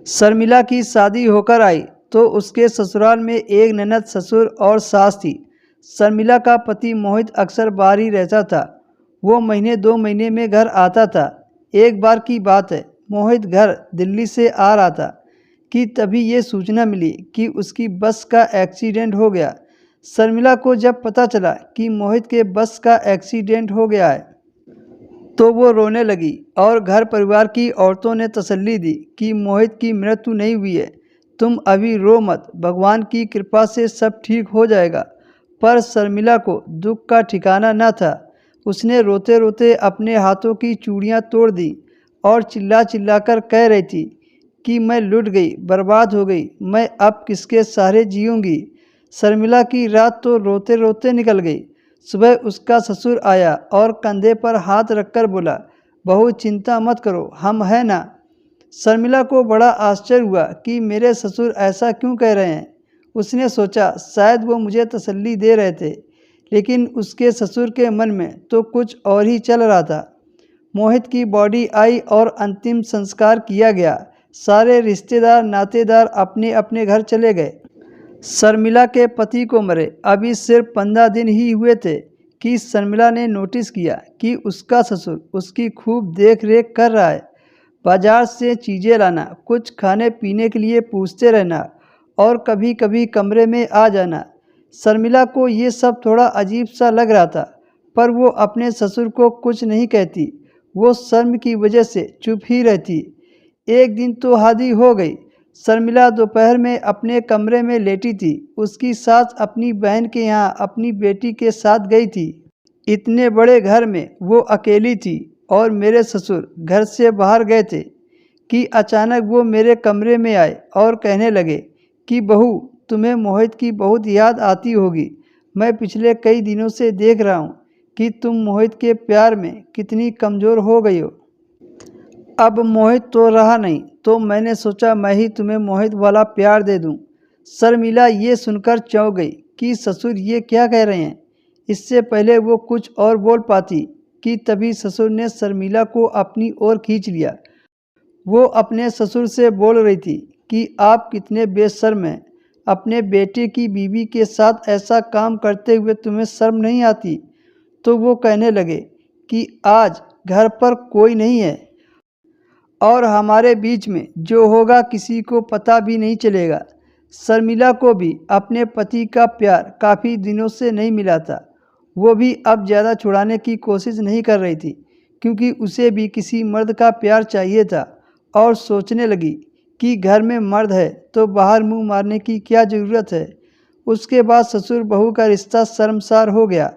शर्मिला की शादी होकर आई तो उसके ससुराल में एक ननद, ससुर और सास थी। शर्मिला का पति मोहित अक्सर बाहर ही रहता था। वो महीने 2 महीने में घर आता था। एक बार की बात है, मोहित घर दिल्ली से आ रहा था कि तभी ये सूचना मिली कि उसकी बस का एक्सीडेंट हो गया। शर्मिला को जब पता चला कि मोहित के बस का एक्सीडेंट हो गया है तो वो रोने लगी और घर परिवार की औरतों ने तसल्ली दी कि मोहित की मृत्यु नहीं हुई है, तुम अभी रो मत, भगवान की कृपा से सब ठीक हो जाएगा। पर शर्मिला को दुख का ठिकाना न था। उसने रोते रोते अपने हाथों की चूड़ियां तोड़ दी और चिल्ला चिल्लाकर कह रही थी कि मैं लुट गई, बर्बाद हो गई, मैं अब किसके सहारे जीऊँगी। शर्मिला की रात तो रोते रोते निकल गई। सुबह उसका ससुर आया और कंधे पर हाथ रखकर बोला, बहू चिंता मत करो, हम हैं ना। शर्मिला को बड़ा आश्चर्य हुआ कि मेरे ससुर ऐसा क्यों कह रहे हैं। उसने सोचा शायद वो मुझे तसल्ली दे रहे थे, लेकिन उसके ससुर के मन में तो कुछ और ही चल रहा था। मोहित की बॉडी आई और अंतिम संस्कार किया गया। सारे रिश्तेदार नातेदार अपने अपने घर चले गए। शर्मिला के पति को मरे अभी सिर्फ 15 दिन ही हुए थे कि शर्मिला ने नोटिस किया कि उसका ससुर उसकी खूब देख रेख कर रहा है। बाजार से चीज़ें लाना, कुछ खाने पीने के लिए पूछते रहना और कभी कभी कमरे में आ जाना। शर्मिला को ये सब थोड़ा अजीब सा लग रहा था, पर वो अपने ससुर को कुछ नहीं कहती। वो शर्म की वजह से चुप ही रहती। एक दिन तो हद ही हो गई। शर्मिला दोपहर में अपने कमरे में लेटी थी। उसकी सास अपनी बहन के यहाँ अपनी बेटी के साथ गई थी। इतने बड़े घर में वो अकेली थी और मेरे ससुर घर से बाहर गए थे कि अचानक वो मेरे कमरे में आए और कहने लगे कि बहू, तुम्हें मोहित की बहुत याद आती होगी। मैं पिछले कई दिनों से देख रहा हूँ कि तुम मोहित के प्यार में कितनी कमज़ोर हो गई हो। अब मोहित तो रहा नहीं तो मैंने सोचा मैं ही तुम्हें मोहित वाला प्यार दे दूं। शर्मिला ये सुनकर चौंक गई कि ससुर ये क्या कह रहे हैं। इससे पहले वो कुछ और बोल पाती कि तभी ससुर ने शर्मिला को अपनी ओर खींच लिया। वो अपने ससुर से बोल रही थी कि आप कितने बेशर्म हैं। अपने बेटे की बीवी के साथ ऐसा काम करते हुए तुम्हें शर्म नहीं आती। तो वो कहने लगे कि आज घर पर कोई नहीं है और हमारे बीच में जो होगा किसी को पता भी नहीं चलेगा। शर्मिला को भी अपने पति का प्यार काफ़ी दिनों से नहीं मिला था। वो भी अब ज़्यादा छुड़ाने की कोशिश नहीं कर रही थी, क्योंकि उसे भी किसी मर्द का प्यार चाहिए था। और सोचने लगी कि घर में मर्द है तो बाहर मुंह मारने की क्या ज़रूरत है। उसके बाद ससुर बहू का रिश्ता शर्मसार हो गया।